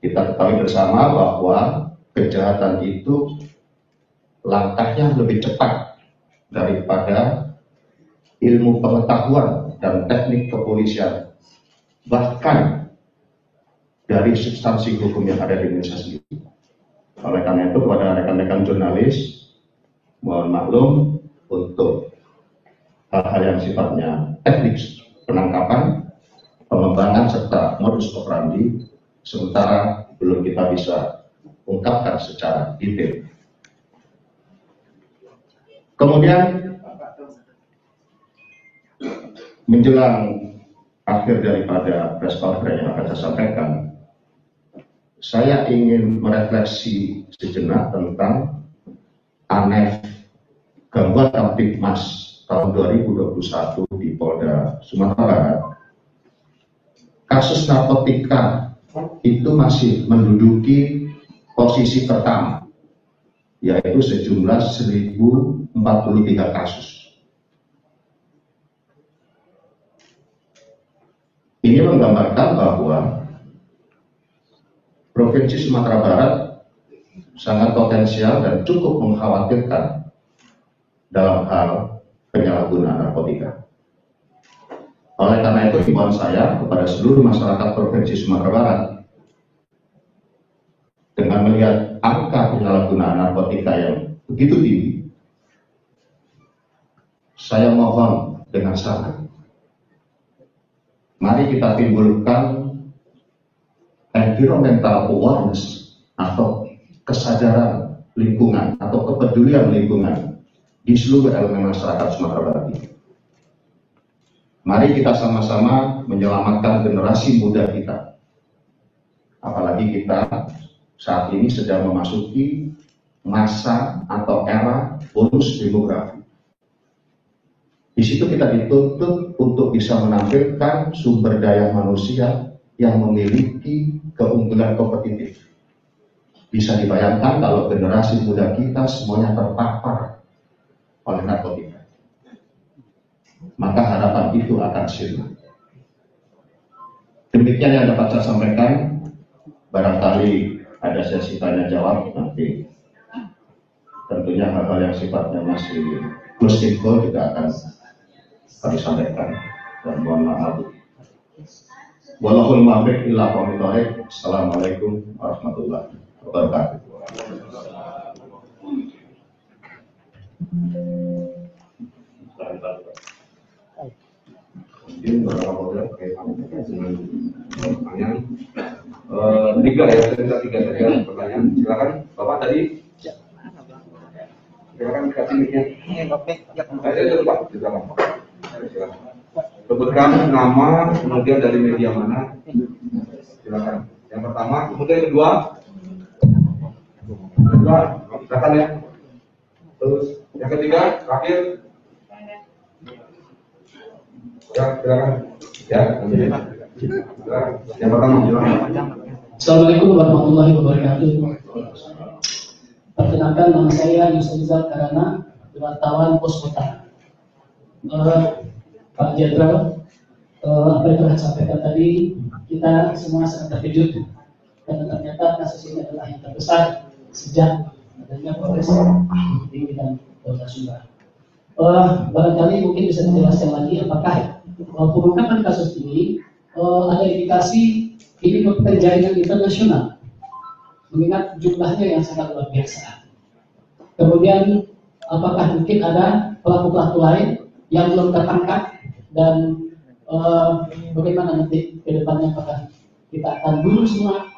Kita ketahui bersama bahwa kejahatan itu langkahnya lebih cepat daripada ilmu pengetahuan dan teknik kepolisian, bahkan dari substansi hukum yang ada di Indonesia sendiri. Oleh karena itu, kepada rekan-rekan jurnalis, mohon maklum untuk hal-hal yang sifatnya teknik penangkapan, pengembangan, serta modus operandi, sementara belum kita bisa ungkapkan secara detail. Kemudian, menjelang akhir daripada press conference yang akan saya sampaikan, saya ingin merefleksi sejenak tentang ANEF gangguan Kamtibmas tahun 2021 di Polda Sumatera Barat. Kasus narkotika itu masih menduduki posisi pertama, yaitu sejumlah 1043 kasus. Ini menggambarkan bahwa Provinsi Sumatera Barat sangat potensial dan cukup mengkhawatirkan dalam hal penyalahgunaan narkotika. Oleh karena itu, himbauan saya kepada seluruh masyarakat Provinsi Sumatera Barat, dengan melihat angka penyalahgunaan narkotika yang begitu tinggi, saya mohon dengan sangat, mari kita timbulkan environmental awareness atau kesadaran lingkungan atau kepedulian lingkungan di seluruh elemen masyarakat Sumatera Barat ini. Mari kita sama-sama menyelamatkan generasi muda kita. Apalagi kita saat ini sedang memasuki masa atau era bonus demografi. Di situ kita dituntut untuk bisa menampilkan sumber daya manusia yang memiliki keunggulan kompetitif. Bisa dibayangkan kalau generasi muda kita semuanya terpapar oleh narkotika, maka harapan itu akan sirna. Demikian yang dapat saya sampaikan. Barangkali ada sesi tanya jawab nanti. Tentunya hal-hal yang sifatnya masih close info juga akan kami sampaikan. Dan mohon maaf. Wallahul muwaffiq ila aqwamit thoriq. Assalamualaikum warahmatullahi wabarakatuh. Mungkin beberapa model pertanyaan. Tiga saja pertanyaan. Silakan Bapak tadi. Silakan kasih mic-nya. Silakan. Sebutkan nama, kemudian dari media mana. Silakan. Yang pertama, kemudian kedua, silakan ya. Terus yang ketiga, terakhir. Ya, silakan. Ya, silakan. Yang pertama, silakan. Assalamualaikum warahmatullahi wabarakatuh. Perkenalkan, nama saya Yusuf Karana, wartawan Pos Kota. Pak Jenderal, apa yang telah sampaikan tadi, kita semua sangat terkejut karena ternyata kasus ini adalah yang terbesar sejak adanya Polres di bidang Polda Sumbar. Barangkali mungkin bisa dijelaskan lagi apakah pengungkapan kasus ini ada indikasi ini merupakan jaringan internasional, mengingat jumlahnya yang sangat luar biasa. Kemudian apakah mungkin ada pelaku-pelaku lain yang belum tertangkap, dan bagaimana nanti ke depannya, apakah kita akan bunuh semua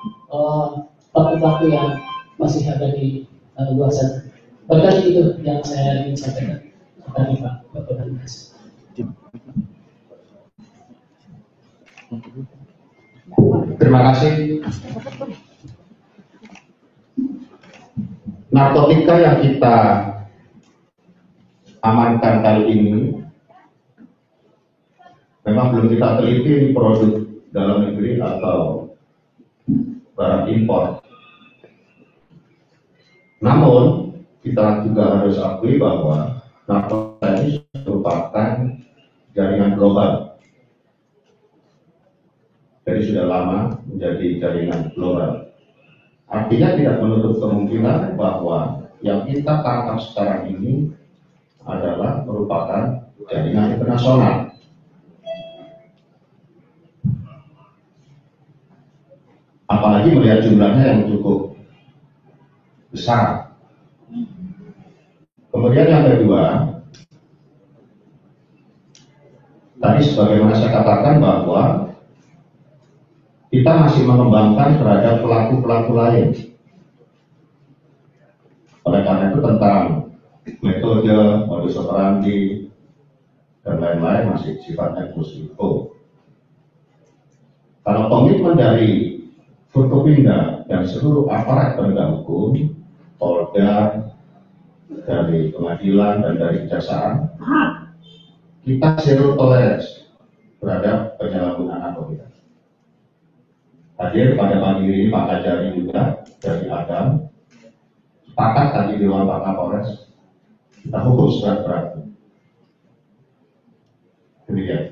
pelaku-pelaku yang masih ada di luar sana. Barangkali itu yang saya ingin sampaikan tadi Pak. Terima kasih. Narkotika yang kita amankan kali ini memang belum kita teliti produk dalam negeri atau barang impor. Namun kita juga harus akui bahwa narkotika ini merupakan jaringan global. Jadi sudah lama menjadi jaringan global. Artinya tidak menutup kemungkinan bahwa yang kita tangkap sekarang ini adalah merupakan jaringan internasional. Apalagi melihat jumlahnya yang cukup besar. Kemudian yang kedua, tadi sebagaimana saya katakan bahwa kita masih mengembangkan terhadap pelaku-pelaku lain. Oleh karena itu tentang metode, modus operandi, dan lain-lain masih sifatnya info. Kalau komitmen dari Forkopimda dan seluruh aparat penegak hukum, Polda, dari pengadilan dan dari kejaksaan, kita zero tolerance terhadap penyalahgunaan narkotika. Hadir pada pagi ini Pak Kajari juga dari Adam, sepakat tadi di ruang Pak Kapolres, kita hukum seberat-beratnya. Demikian.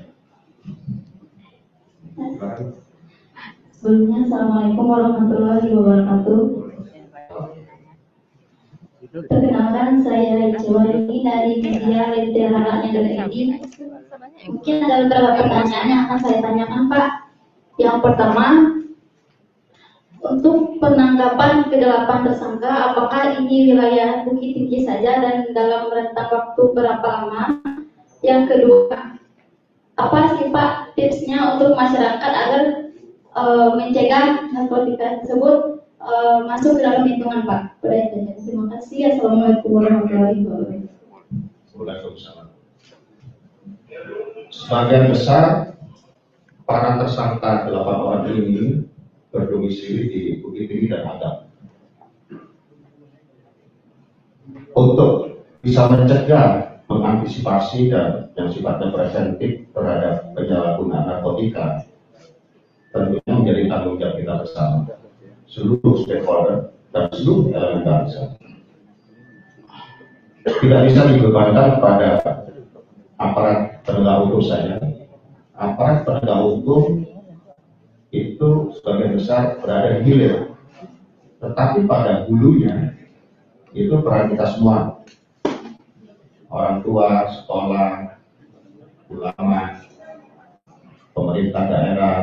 Sebelumnya, Assalamualaikum warahmatullahi wabarakatuh. Perkenalkan, saya Icewaruni dari media Lentera.id. Mungkin ada beberapa pertanyaan yang akan saya tanyakan, Pak. Yang pertama, untuk penangkapan ke-8 tersangka, apakah ini wilayah Bukit Tinggi saja dan dalam rentang waktu berapa lama? Yang kedua, apa sih Pak tipsnya untuk masyarakat agar mencegah narkotika tersebut masuk ke dalam hitungan Pak? Terima kasih. Assalamualaikum warahmatullahi wabarakatuh. Waalaikumsalam. Sebagian besar para tersangka 8 orang ini berdomisili di Bukit Tinggi dan Adam. Untuk bisa mencegah, mengantisipasi dan yang sifatnya preventif terhadap penyalahgunaan narkotika, tentunya menjadi tanggung jawab kita bersama, seluruh stakeholder dan seluruh elemen bangsa. Tidak bisa dibebankan pada aparat penegak hukum saja. Aparat penegak hukum itu sebagian besar berada di hilir, tetapi pada hulunya itu peran kita semua, orang tua, sekolah, ulama, pemerintah daerah,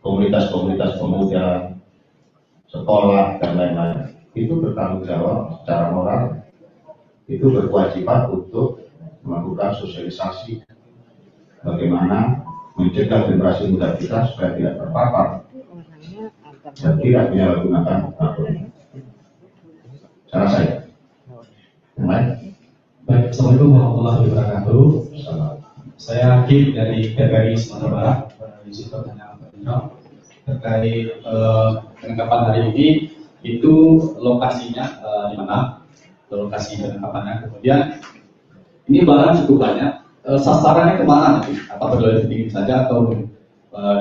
komunitas-komunitas pemuda, sekolah, dan lain-lain. Itu bertanggung jawab secara moral, itu berkewajiban untuk melakukan sosialisasi bagaimana mencegah generasi muda kita supaya tidak terpapar dan tidak menyalahgunakan narkotika. Cara saya. Yang lain? Baik, Assalamualaikum warahmatullahi wabarakatuh. Saya Kim dari TPRI Sumatera Barat. Izin pertanyaan terkait penangkapan hari ini, itu lokasinya di mana? Lokasi penangkapannya. Kemudian ini barang cukup banyak. Sasarannya kemana nanti? Apakah wilayah tinggi saja atau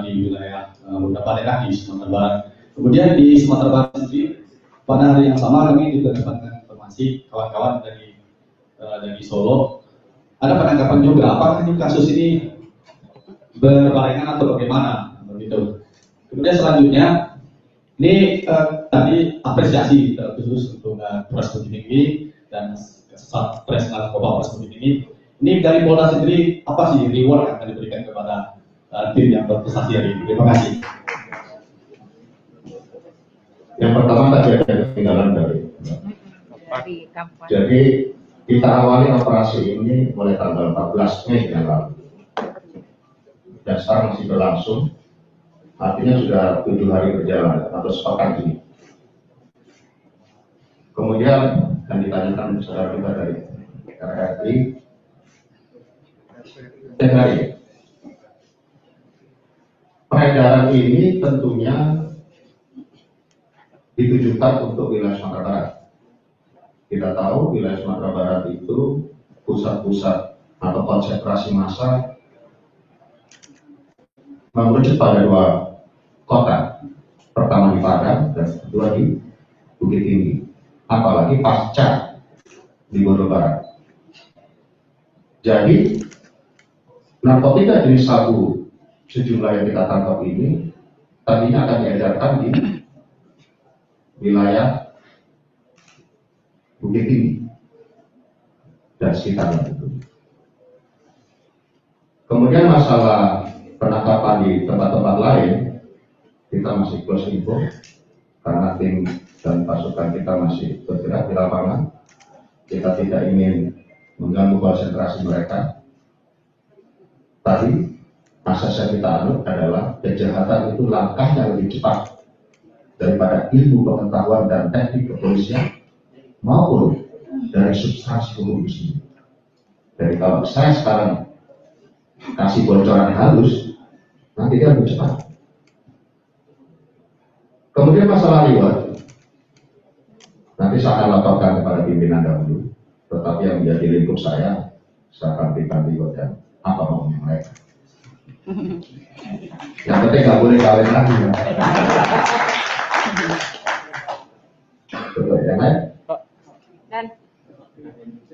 di wilayah beberapa daerah di Sumatera Barat? Kemudian di Sumatera Barat sendiri pada hari yang sama kami juga mendapatkan informasi kawan-kawan dari Solo ada penangkapan juga. Apakah ini kasus ini berbarengan atau bagaimana? Begitu. Kemudian selanjutnya ini tadi apresiasi khusus untuk Polres Bukit Tinggi dan Satres Narkoba Polres Bukit Tinggi. Ini dari Polda sendiri apa sih reward yang akan diberikan kepada tim yang berprestasi hari ini? Terima kasih. Yang pertama tadi ada ketinggalan dari. Jadi kita awali operasi ini mulai tanggal 14 Mei yang lalu. Dan sekarang masih berlangsung. Artinya sudah 7 hari berjalan atau sepekan ini. Kemudian yang ditanyakan saudara kita dari RRI. Dari peredaran ini tentunya ditujukan untuk wilayah Sumatera Barat. Kita tahu wilayah Sumatera Barat itu pusat-pusat atau konsentrasi massa mengerucut pada 2 kota, pertama di Padang dan kedua di Bukit Tinggi, apalagi pasca di Bogor Barat. Jadi narkotika jenis sabu sejumlah yang kita tangkap ini tadinya akan diedarkan di wilayah Bukit Tinggi dan sekitarnya itu. Kemudian masalah penangkapan di tempat-tempat lain, kita masih close info karena tim dan pasukan kita masih bergerak di lapangan. Kita tidak ingin mengganggu konsentrasi mereka. Tadi asas yang kita anut adalah kejahatan itu langkahnya lebih cepat daripada ilmu pengetahuan dan teknik kepolisian maupun dari substansi hukum itu. Jadi kalau saya sekarang kasih bocoran halus, nanti dia lebih cepat. Kemudian masalah reward, nanti saya akan laporkan kepada pimpinan dahulu. Tetapi yang menjadi lingkup saya akan berikan reward dan apa maunya mereka. Yang penting nggak boleh kawin lagi. Ya. Betul, yang lain? Dan,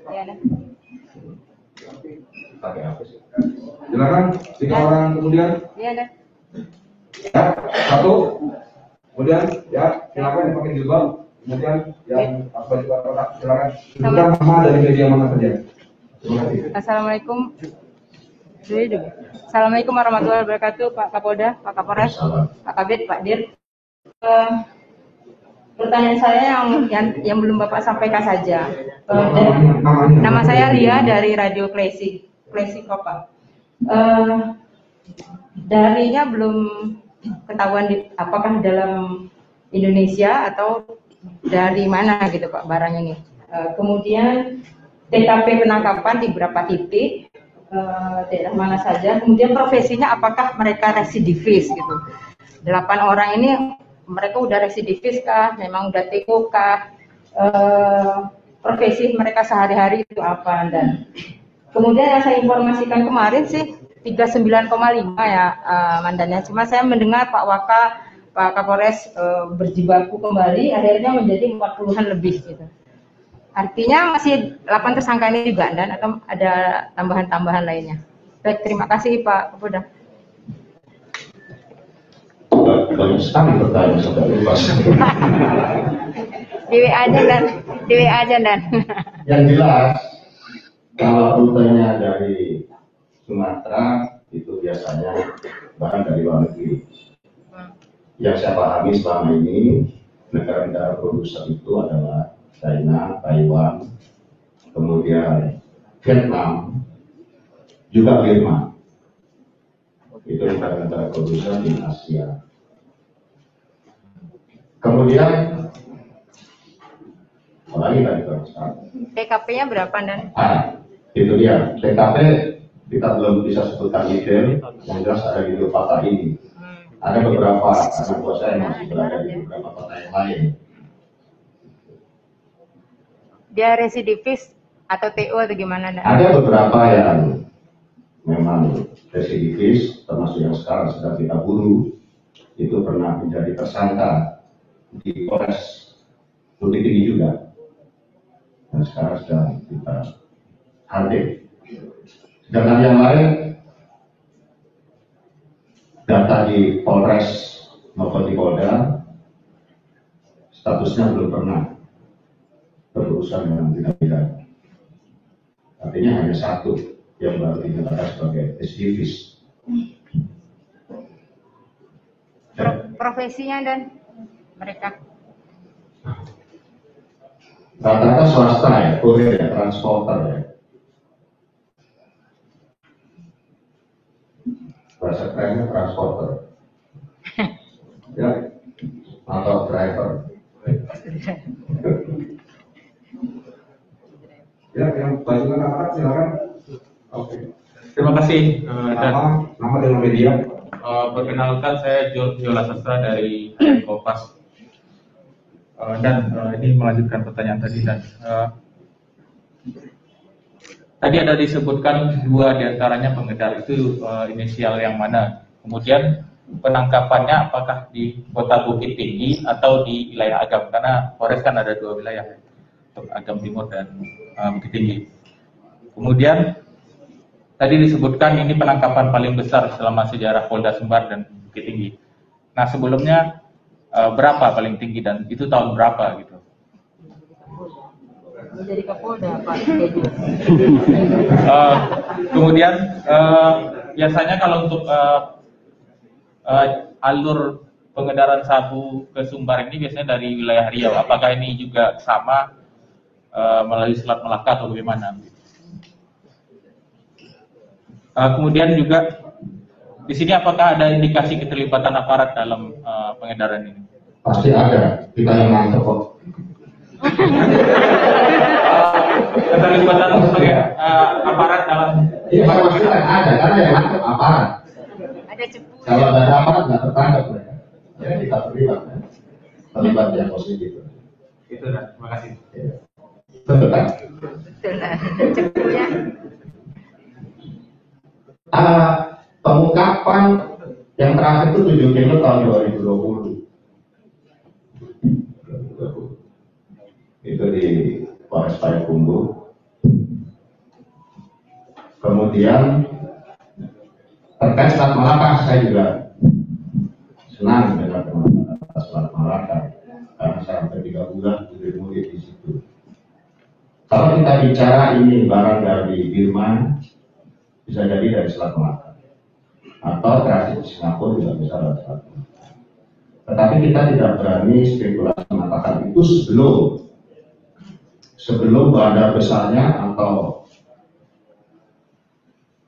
ya dan. Pakai apa sih? Silakan 3 orang kemudian. Iya dan. Ya, 1. Kemudian ya silakan dipakai jilbab. Kemudian yang apa juga silakan. Sebutkan nama dari media mana saja. Terima kasih. Assalamualaikum. Assalamualaikum warahmatullahi wabarakatuh, Pak Kapolda, Pak Kapolres, Pak Kabid, Pak Dir. Pertanyaan saya yang belum Bapak sampaikan saja. Nama saya Ria dari Radio Klesi Kopa. Darinya belum ketahuan apakah dalam Indonesia atau dari mana gitu Pak barang ini. Kemudian TKP penangkapan di beberapa titik, daerah mana saja. Kemudian profesinya apakah mereka residivis gitu. 8 orang ini mereka udah residivis kah? Memang udah TO kah? Profesi mereka sehari-hari itu apa? Dan kemudian yang saya informasikan kemarin sih 39,5 ya mandannya. Cuma saya mendengar Pak Waka, Pak Kapolres berjibaku kembali, akhirnya menjadi 40-an lebih gitu. Artinya masih 8 tersangka ini juga dan atau ada tambahan-tambahan lainnya. Baik, terima kasih Pak Kapolda. Banyak sekali pertanyaan sampai lupa. Di WA aja dan. Yang jelas, kalau rutenya dari Sumatera itu biasanya barang dari luar negeri. Yang saya pahami selama ini negara-negara produsen itu adalah China, Taiwan, kemudian Vietnam, juga Burma. Itu negara-negara produsen di Asia. Kemudian apalagi tadi teruskan. TKP-nya berapa dan? Itu dia. TKP kita belum bisa sebutkan detail, yang jelas ada di dua kota ini. Ada beberapa anak buah saya yang masih berada di beberapa kota yang lain. Dia residivis atau TO atau gimana? Dan? Ada beberapa yang memang residivis, termasuk yang sekarang sedang kita buru, itu pernah menjadi tersangka di Polres Bukit Tinggi juga, dan sekarang sedang kita hadir. Sedangkan yang lain, data di Polres maupun di Polda, statusnya belum pernah berurusan dengan tindak pidana. Artinya hanya satu yang baru dinyatakan sebagai residivis. Profesinya dan mereka? Rata-rata swasta ya, kurir ya, transporter ya. Bahasa kerennya transporter. Ya, atau driver. Ya, yang bajukan anak silakan. Oke. Terima kasih. Nama dengan media. Perkenalkan saya Jola Sastra dari Kompas. Dan ini melanjutkan pertanyaan tadi dan tadi ada disebutkan 2 diantaranya pengedar itu inisial yang mana. Kemudian penangkapannya apakah di Kota Bukit Tinggi atau di wilayah Agam, karena Polres kan ada 2 wilayah, Agam Timur dan Bukit Tinggi. Kemudian tadi disebutkan ini penangkapan paling besar selama sejarah Polda Sumbar dan Bukit Tinggi. Nah sebelumnya berapa paling tinggi dan itu tahun berapa gitu? Jadi Kapolda Pak. Kemudian biasanya kalau untuk alur pengedaran sabu ke Sumbar ini biasanya dari wilayah Riau. Apakah ini juga sama melalui Selat Malaka atau bagaimana? Kemudian juga di sini apakah ada indikasi keterlibatan aparat dalam pengedaran ini? Pasti ada, kita yang nangkep kok. Keterlibatan sebagai aparat dalam Iya, pasti ada, karena yang nangkep aparat. Ada cepu. Kalau nggak ada aparat nggak tertangkap mereka. Jadi kita terlibat, ya. Terlibat yang positif. itu dah. Terima kasih. Ya. Betul kan? Betul lah. Cepunya. Pengungkapan yang terakhir itu 7 kilo tahun 2020. Itu di Polres Payakumbuh. Kemudian terkait Selat Malaka, saya juga senang dengan teman-teman Selat Malaka karena saya hampir 3 bulan murid di situ. Kalau kita bicara ini barang dari Birman, bisa jadi dari Selat Malaka, atau transit di Singapura juga bisa dari Selat Malaka. Tetapi kita tidak berani spekulasi mengatakan itu sebelum bandar besarnya atau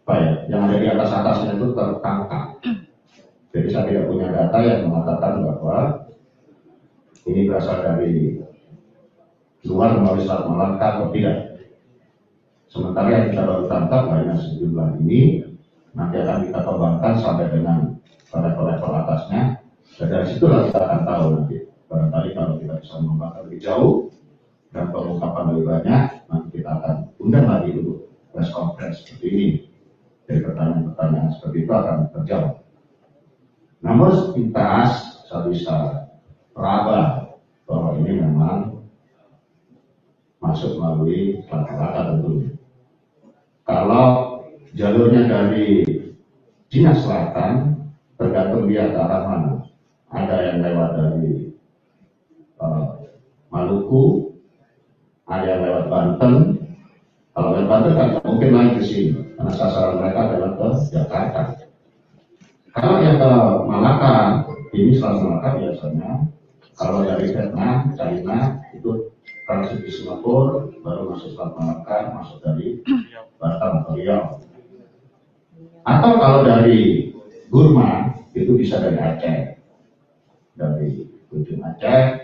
apa ya, yang ada di atasnya itu tertangkap. Jadi saya tidak punya data yang mengatakan bahwa ini berasal dari luar melalui Selat Malaka atau tidak. Sementara yang kita baru tangkap hanya sejumlah ini, nanti akan kita kembangkan sampai dengan level-level atasnya. Dan dari situlah kita akan tahu nanti. Barangkali kalau kita bisa mengembangkan lebih jauh dan pengungkapan lebih banyak, nanti kita akan undang lagi dulu press conference seperti ini. Dari pertanyaan-pertanyaan seperti itu akan terjawab. Namun sepintas saya bisa meraba bahwa ini memang masuk melalui Selat Malaka tentunya. Kalau jalurnya dari Cina Selatan, tergantung dia ke arah mana. Ada yang lewat dari Maluku, ada yang lewat Banten. Kalau lewat Banten kan mungkin naik ke sini, karena sasaran mereka adalah ke Jakarta. Kalau yang ke Malaka, ini Selat Malaka biasanya, kalau dari Vietnam, China, itu transit di Singapura, baru masuk Selat Malaka, masuk dari Batam atau Riau. Atau kalau dari Burma, itu bisa dari Aceh. Dari ujung Aceh,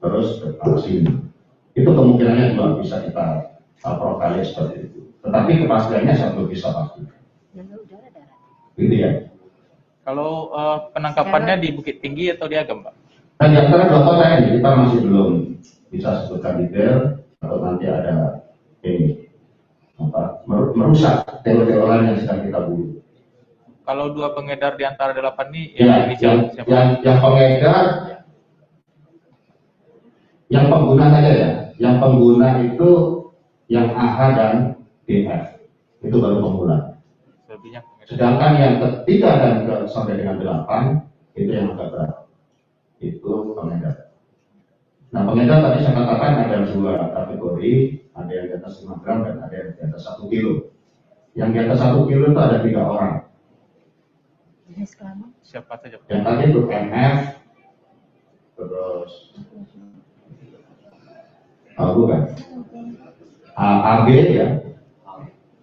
terus ke sini. Itu kemungkinannya juga bisa kita profiling seperti itu. Tetapi kepastiannya saya belum bisa pasti. Gitu ya. Kalau penangkapannya di Bukit Tinggi atau di Agam, Pak? Nah, di antara dua kota ini kita masih belum bisa sebutkan detail, atau nanti ada ini merusak teori lain yang sedang kita buru. Kalau dua pengedar di antara 8 ini, yang pengedar, yang pengguna saja ya. Yang pengguna itu yang AH dan DF, itu baru pengguna. Sedangkan yang ketiga dan sampai dengan 8 itu yang agak berat, itu pengedar. Nah, pengedar tadi saya katakan ada 2 kategori, ada yang di atas 5 gram dan ada yang di atas 1 kilo. Yang di atas 1 kilo itu ada 3 orang. Siapa saja? Yang tadi itu MF, terus bukan AB ya,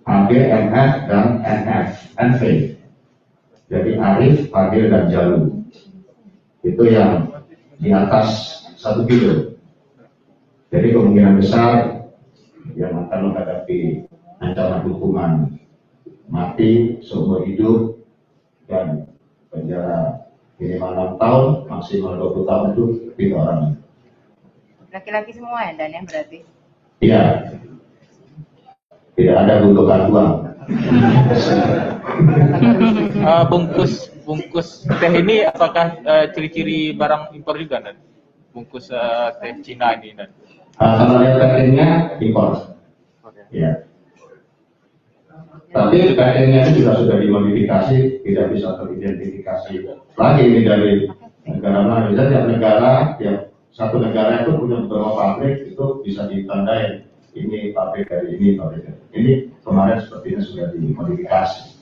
AB, MF dan NF, NV. Jadi Arif, Fadil dan Jalu. Itu yang di atas 1 kilo. Jadi kemungkinan besar yang akan menghadapi ancaman hukuman mati seumur hidup dan penjara minimal 6 tahun, maksimal 20 tahun itu 3 orang. Laki-laki semua ya, Dan, ya berarti? Iya. Tidak ada gundukan uang. Bungkus teh ini apakah ciri-ciri barang impor juga, Dan? Bungkus teh Cina ini, Dan? Kalau lihat packagingnya impor. Ya. Tapi packagingnya itu juga sudah dimodifikasi, tidak bisa teridentifikasi lagi ini dari Negara mana? Bisa tiap negara, tiap satu negara itu punya beberapa pabrik, itu bisa ditandai ini pabrik dari ini, pabrik dari ini. Kemarin sepertinya sudah dimodifikasi.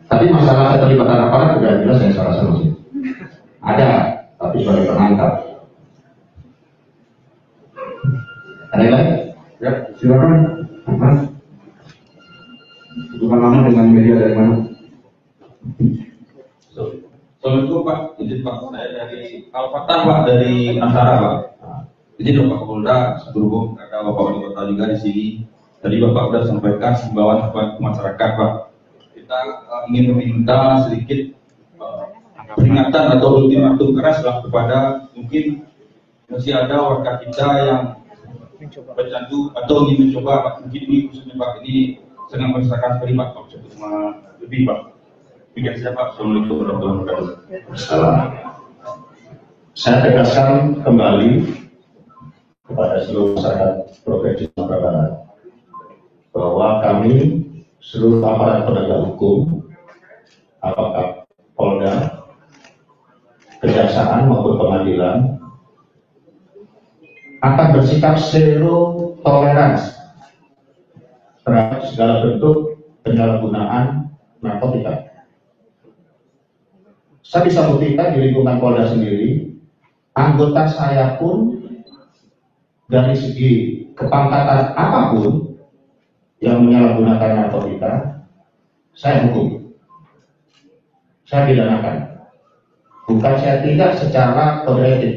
Tapi masalah keterlibatan aparat sudah jelas saya rasa masih ada, tapi sudah terangkat. Ada yang lain? Ya, silakan. Mas. Bukan lama dengan media dari mana? Assalamualaikum Pak, izin Pak, saya dari Al-Fatah Pak, dari Antara Pak. Izin Bapak Kapolda, berhubung ada Bapak Wali Kota juga di sini. Tadi Bapak sudah sampaikan himbauan kepada masyarakat Pak. Kita ingin meminta sedikit peringatan atau ultimatum keras lah kepada mungkin masih ada warga kita yang bercandu atau ingin mencoba Pak. Mungkin ini khususnya Pak, ini sedang masyarakat sekali Pak, cuma lebih Pak. Demikian saja Pak. Assalamualaikum warahmatullahi wabarakatuh. Salam. Saya tegaskan kembali kepada seluruh masyarakat Provinsi Sumatera Barat bahwa kami seluruh aparat penegak hukum, apakah Polda, Kejaksaan maupun Pengadilan, akan bersikap zero toleransi terhadap segala bentuk penyalahgunaan narkotika. Saya bisa buktikan di lingkungan Polda sendiri, anggota saya pun dari segi kepangkatan apapun yang menyalahgunakan narkotika, saya hukum. Saya pidanakan. Bukan saya tidak secara kode etik,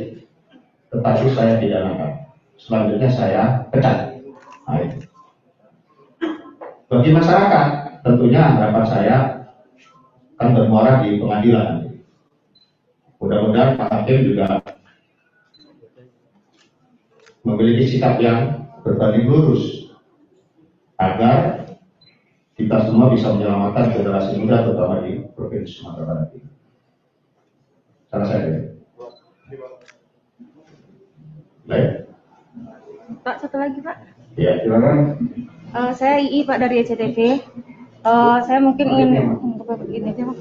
tetapi saya pidanakan. Selanjutnya saya pecat. Nah, itu. Bagi masyarakat, tentunya harapan saya akan bermuara di pengadilan. Mudah-mudahan Pak Hakim juga memiliki sikap yang berbanding lurus agar kita semua bisa menyelamatkan generasi muda terutama di Provinsi Sumatera Barat ini. Salah saya. Baik. Pak, satu lagi Pak. Ya, Silakan. Saya II Pak dari ECTV. Saya mungkin ingin begini aja Pak.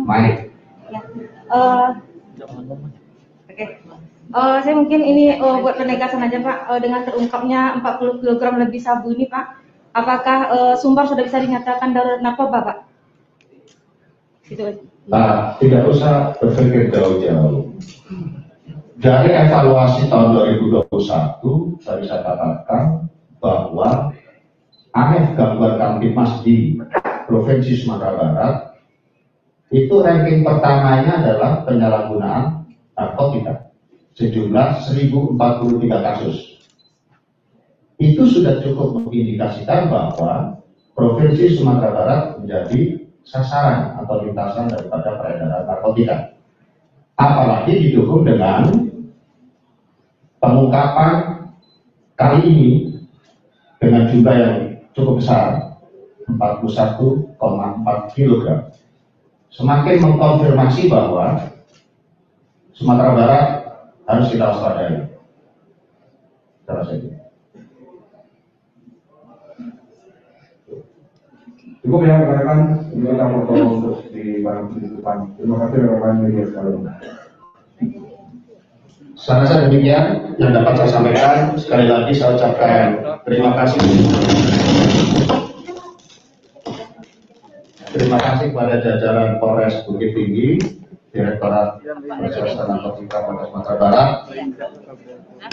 Baik. Ya. Oke. Saya mungkin ini buat penegasan aja Pak, dengan terungkapnya 40 kg lebih sabu ini Pak, apakah Sumbar sudah bisa dinyatakan darurat narkoba Pak? Gitu. Nah, tidak usah berpikir jauh-jauh. Dari evaluasi tahun 2021, saya bisa katakan bahwa AF Gangguan Kamtipmas di Provinsi Sumatera Barat itu ranking pertamanya adalah penyalahgunaan narkotika sejumlah 1043 kasus. Itu sudah cukup mengindikasikan bahwa Provinsi Sumatera Barat menjadi sasaran atau lintasan daripada peredaran narkotika. Apalagi didukung dengan pengungkapan kali ini dengan jumlah yang cukup besar, 41,4 kg. Semakin mengkonfirmasi bahwa Sumatera Barat harus kita waspadai. Terus saja. Cukup ya rekan-rekan, ini kita foto untuk di barang penutupan. Terima kasih rekan-rekan media sekalian. Saya rasa demikian yang dapat saya sampaikan. Sekali lagi saya ucapkan terima kasih. Terima kasih kepada jajaran Polres Bukit Tinggi, Direktorat Reserse Narkotika Polda Sumatera Barat.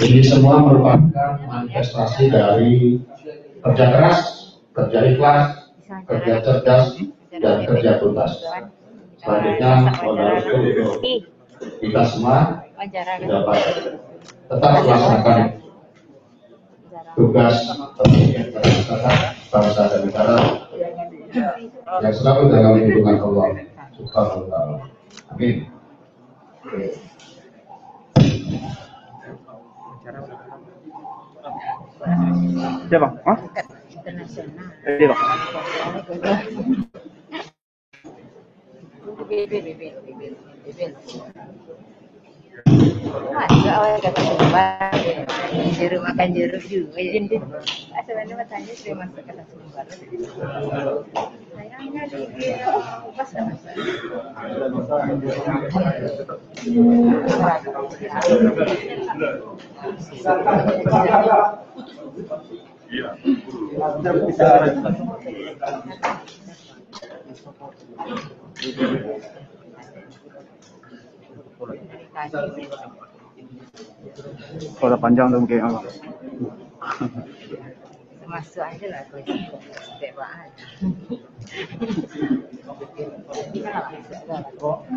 Ini semua merupakan manifestasi dari kerja keras, kerja ikhlas, kerja cerdas, dan kerja tuntas. Selanjutnya, modal itu untuk kita semua dapat tetap melaksanakan tugas bangsa dan negara yang selalu dalam lindungan Allah Subhanahu wa Ta'ala. Amin. Siapa? Hah? Iya, Bang. Juga awal kata Sumbar, jeruk makan jeruk juga. Jadi sebenarnya matanya sudah masuk kata Sumbar. Sayangnya di pas nggak Kalau panjang dong kayak apa? masuk aja lah aku bebaan.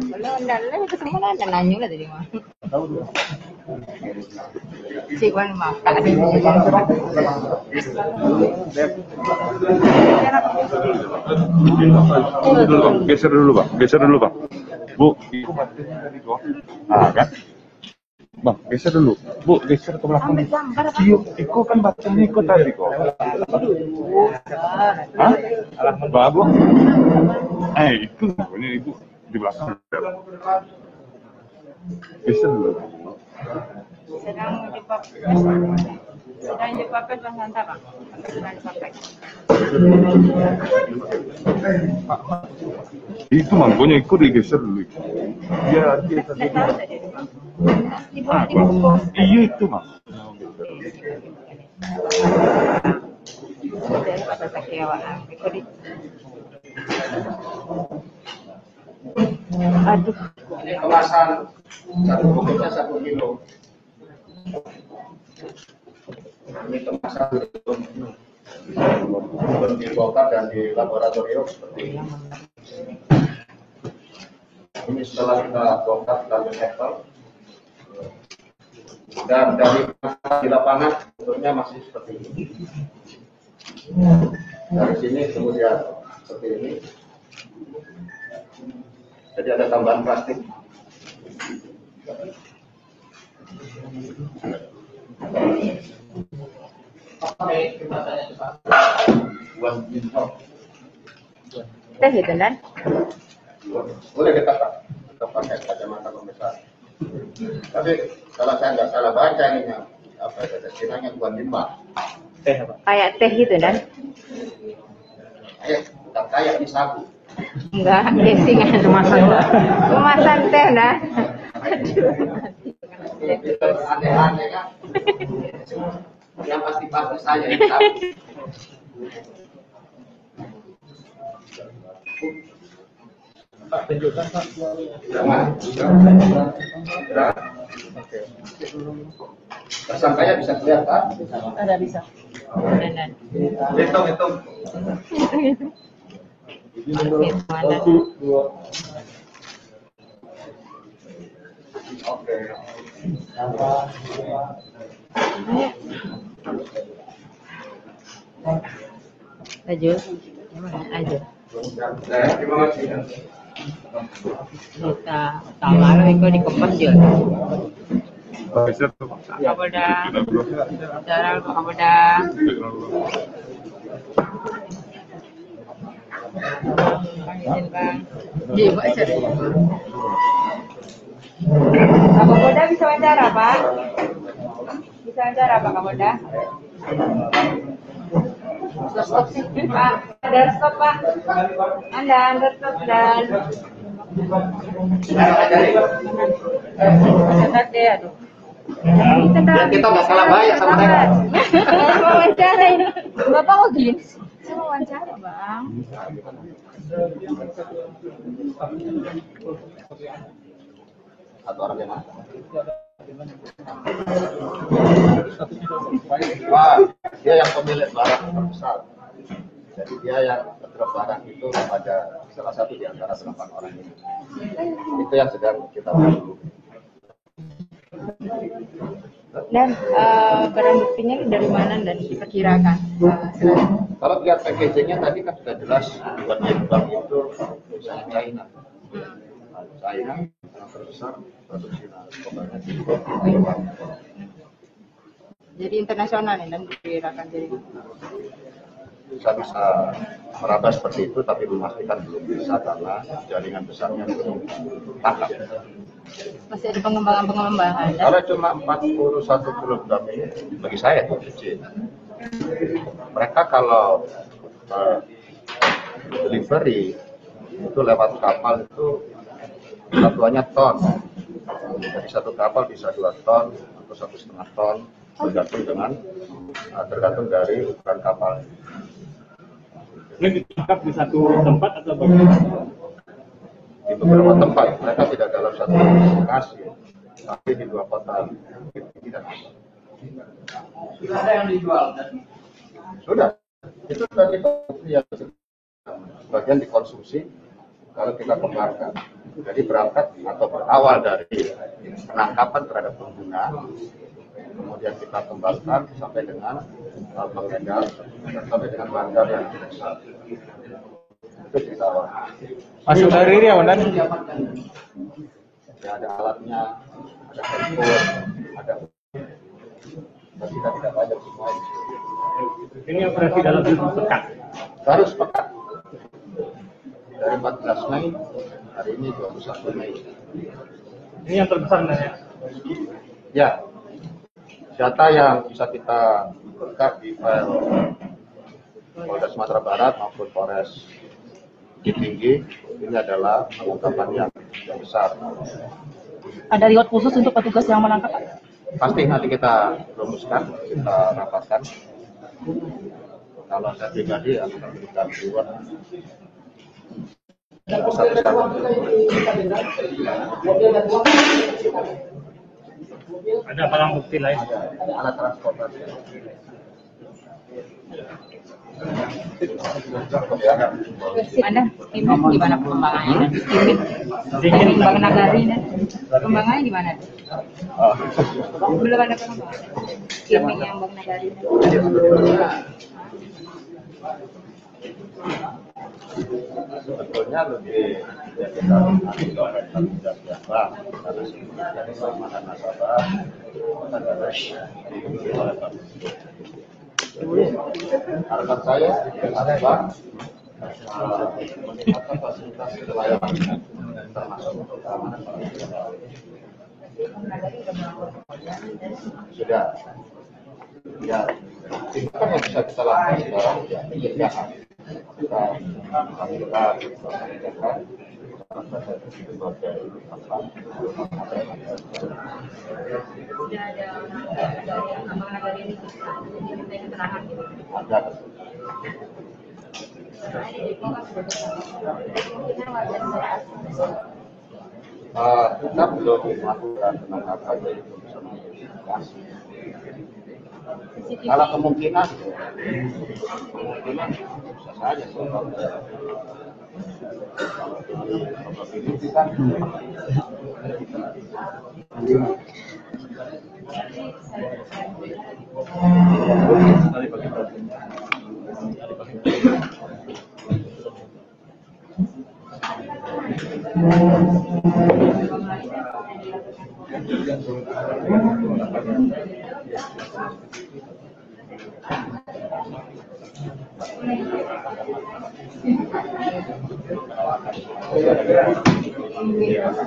Kalau dalam itu semua ada nanya lah tadi mah. Si Wan makan. Geser dulu bang, geser dulu bang. Bu, itu baterainya tadi kok. Nah kan? Bang, geser dulu. Bu, geser ke belakang. Yuk, itu kan baterainya ikut tadi kok. Hah? Bagus. Itu pokoknya ibu di belakang. Geser dulu. Sedang dipakai Bang Santa, Pak. Sedang dipakai. Itu mangkonya ikut digeser dulu. Iya, dia iya itu mang. Aduh. Ini kemasan satu bungkusnya 1 kilo. Ini kemasan belum dibongkar dan di laboratorium seperti ini. Ini setelah kita bongkar kita sampel dan dari di lapangan bentuknya masih seperti ini. Dari sini kemudian seperti ini. Jadi ada tambahan plastik. Teh gitu kan? Boleh kita pakai kacamata pembesar. Tapi kalau saya nggak salah baca ini apa istilahnya bukan limbah. Teh apa? Kayak teh gitu kan? Bukan kayak di sagu. Enggak, casingan kemasan teh nah. Aneh-aneh kan? Yang pasti saja yang sagu. Pak, tunjukkan Pak. Tersangkanya bisa kelihatan? Ada bisa. Dan. Hitung. Oke. Aja. Aja. Terima kasih. Kita tawaran itu dikemas juga. Geser tuh bang. Kepada cara kepada Bang. Iya, Pak. Pak Kapolda bisa wawancara, Pak? Bisa wawancara, Pak Kapolda? Stop sih, Pak. Ada stop, Pak. Anda stop dan tadi, aduh. Kita nggak salah bayar sama mereka. Mau wawancara ini. Bapak kok gini? Saya mau wawancara, Bang. Atau orang yang mana? Wah, dia yang pemilik barang terbesar. Jadi dia yang drop barang itu pada salah satu di antara 8 orang ini. Itu yang sedang kita tunggu. Dan barang buktinya dari mana dan diperkirakan? Kalau lihat packagingnya tadi kan sudah jelas buat bank itu misalnya China. China yang terbesar produksi narkoba di Taiwan. Jadi internasional ya dan diperkirakan jadi. Saya bisa meraba seperti itu, tapi memastikan belum bisa karena jaringan besarnya belum tangkap. Masih ada pengembangan. Kalau cuma 41 kg ini, bagi saya itu kecil. Mereka kalau delivery itu lewat kapal itu satuannya ton. Jadi satu kapal bisa 2 ton atau 1,5 ton, tergantung dari ukuran kapal. Ini ditangkap di satu tempat atau bagaimana? Di beberapa tempat, mereka tidak dalam satu lokasi, tapi di 2 kota. Sudah ada yang dijual? Sudah. Itu tadi yang bagian dikonsumsi kalau kita kembangkan. Jadi berangkat atau berawal dari penangkapan terhadap pengguna, kemudian kita kembangkan sampai dengan pengedar, sampai dengan bandar yang besar. Itu cerita awal. Masuk dari ya, Bang. Ya, ada alatnya, ada handphone, ada. Dan kita tidak banyak semua. Ini operasi dalam bentuk pekan. Baru sepekan. Dari 14 Mei, hari ini 21 Mei. Ini yang terbesar ya? Ya, data yang bisa kita buka di file Polda Sumatera Barat maupun Polres Tinggi, ini adalah pengungkapan yang besar. Ada reward khusus untuk petugas yang menangkap? Pasti nanti kita rumuskan, kita rapatkan. Kalau saya pribadi akan memberikan reward Ada barang bukti lain? ada alat transportasi. Mana skimming gimana perkembangannya? Skimming Bang Nagari perkembangannya gimana? Belum ada perkembangan. Skimming yang Bang Nagari. Sebetulnya lebih kita tidak biasa karena sebetulnya keselamatan nasabah harapan saya adalah meningkatkan fasilitas pelayanan termasuk untuk keamanan sudah ya itu kan yang bisa kita lakukan sekarang ya pencegahan kita mengajarkan kita belum melakukan penangkapan jadi belum bisa mengidentifikasi. Kalau kemungkinan bisa saja probability kan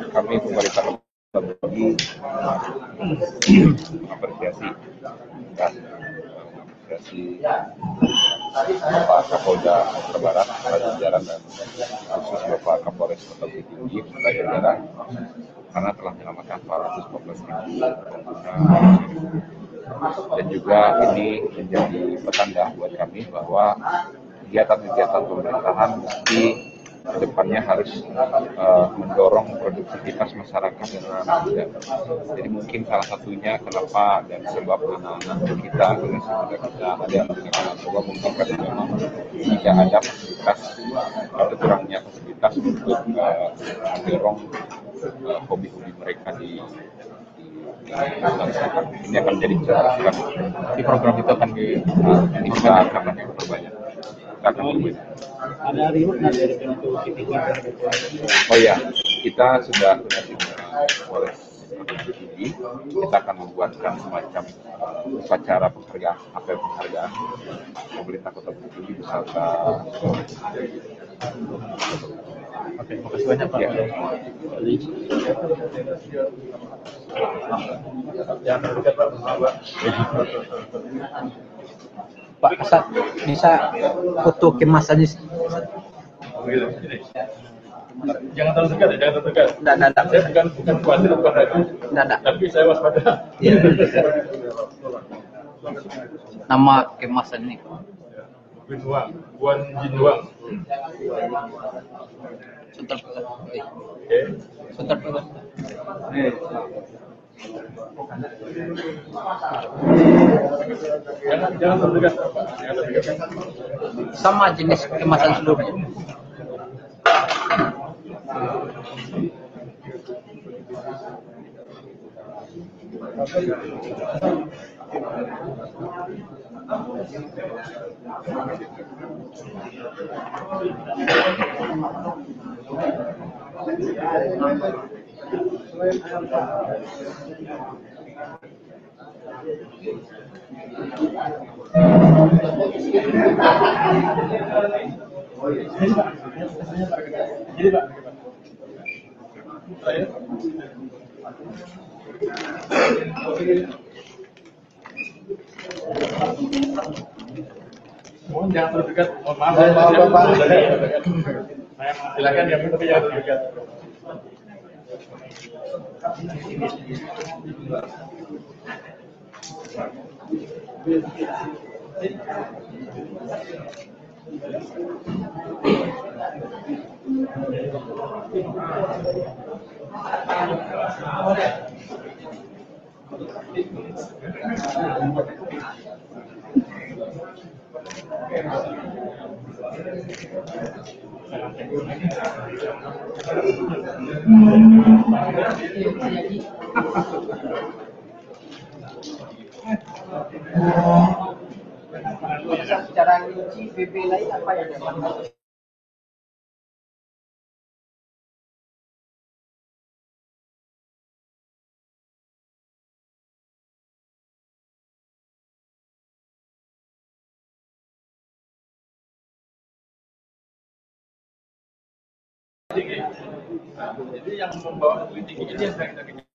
kami pemerintah lagi mengapresiasi Bapak Kapolda Sumatera Barat, jajaran dan khusus Bapak Kapolres Kota Bukit Tinggi serta jajaran karena telah menyelamatkan 414.000 dan juga ini menjadi petanda buat kami bahwa kegiatan-kegiatan pemerintahan mesti kedepannya harus mendorong produktivitas masyarakat dan anak muda. Jadi mungkin salah satunya kenapa dan sebab anak-anak kita, generasi muda kita ada yang menggunakan narkoba mungkin karena memang tidak ada fasilitas atau kurangnya fasilitas untuk mendorong hobi-hobi mereka di ini akan menjadi catatan di program itu akan bisa akan diperbanyak. Ada reward dari bentuk titik. Oh ya, kita sudah koordinasi dengan Polres tinggi, kita akan membuatkan semacam upacara penghargaan, apel penghargaan pemerintah Kota Bukit Tinggi beserta. Oke, makasih banyak Pak. Ya. Jangan terdekat Pak. Pak Kasat, bisa foto kemasannya? Jangan terlalu dekat ya, jangan terlalu dekat. Enggak. Saya bukan khawatir, bukan ragu. Enggak. Tapi saya waspada. Nama kemasan ini. Buan Jinwang. Sebentar, Pak. Oke. Sebentar, Pak. Jangan terlalu dekat Pak. Jangan terlalu dekat. Sama jenis kemasan sebelumnya. Jadi Pak. Mohon jangan terlalu dekat. Mohon maaf. Silakan yang tapi jangan terlalu dekat. Cara nyuci BB lain apa yang dapat? Jadi yang membawa lebih tinggi ini yang sedang kita kejar.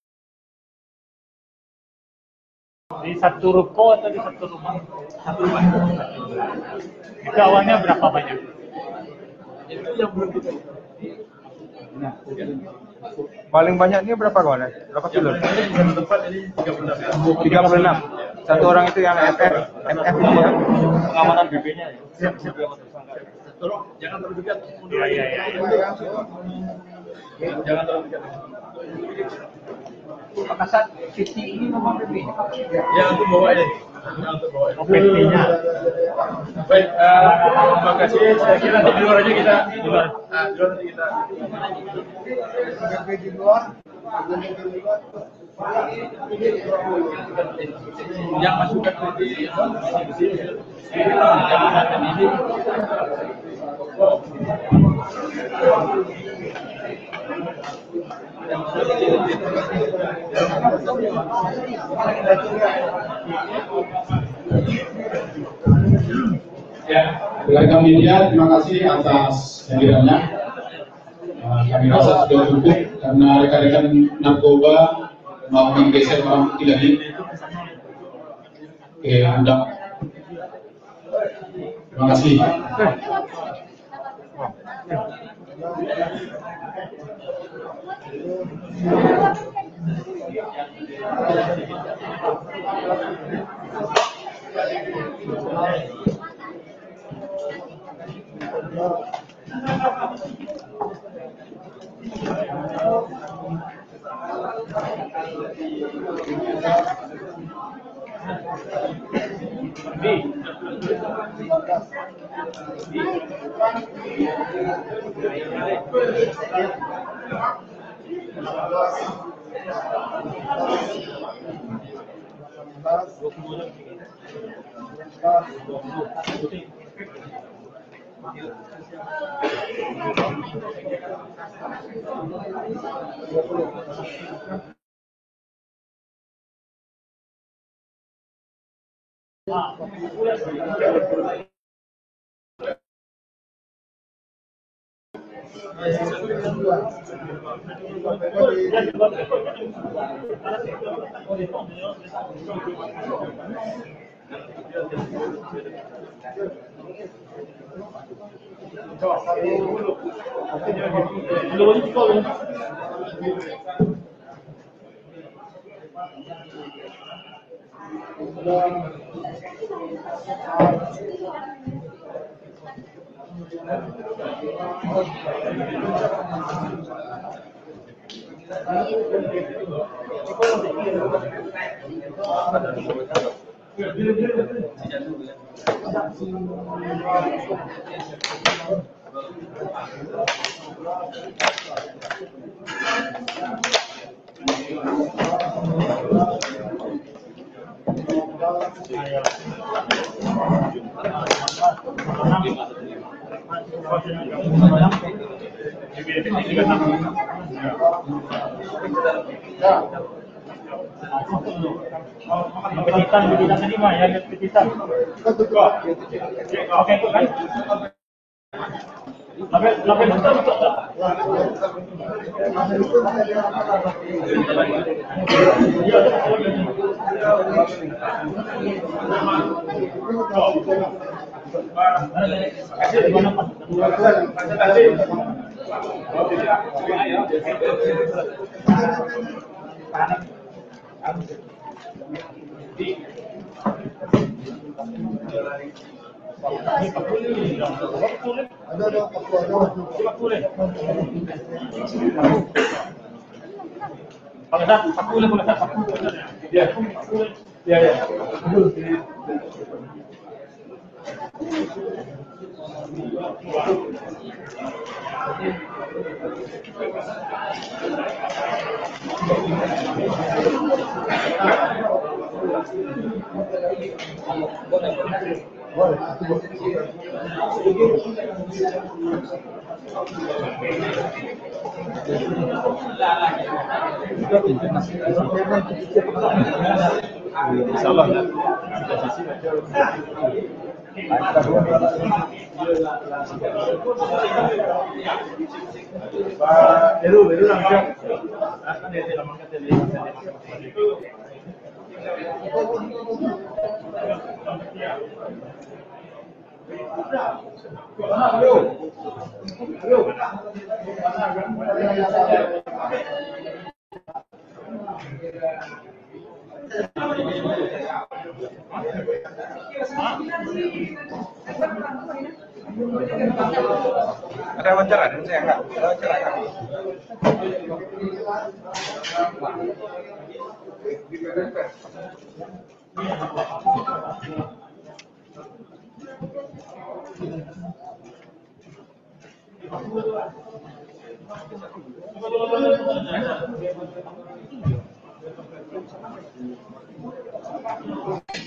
Di satu ruko atau di satu rumah? Satu rumah. Itu awalnya berapa banyak? Itu yang belum kita. Paling banyaknya berapa kawan? Berapa kilo? Yang di satu tempat ini 36. 36. Satu orang itu yang MF itu ya. Pengamanan BB-nya ya. Siap tersangka. Tolong jangan terlalu dekat. Iya. Jangan terlalu dekat. Pak Kasat, PT ini nomor BB. Ya untuk bawa ini. Untuk bawa ini. PT-nya. Baik, terima kasih. Saya kira di luar aja kita. Di luar nanti kita. Di luar. Yang masukkan di ini. Ya, rekan media, terima kasih atas kehadirannya. Kami rasa sudah cukup karena rekan-rekan narkoba mau menggeser barang bukti lagi. Oke, undang. Terima kasih. Petitan tadi mah ya, lihat petitan. Oke, kan? Lapel betul. Insyaallah ya. Ada wawancara, ada saya enggak? Ada wawancara enggak?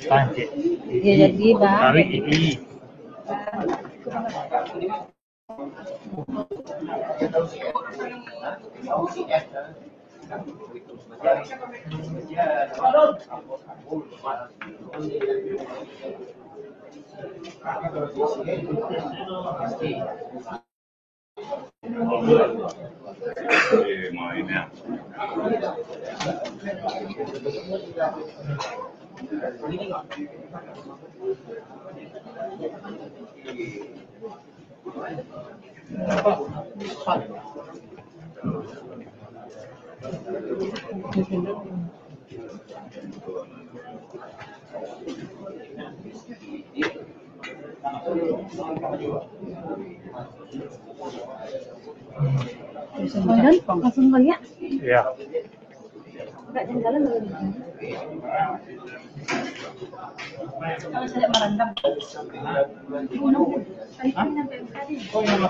Pancit. Ya jadi bang. Tarik ini. Mainnya. Langsung kali ya? Iya. Enggak jalan dulu. Kalau saya merendam. Tadi sampai tadi. Oh, yang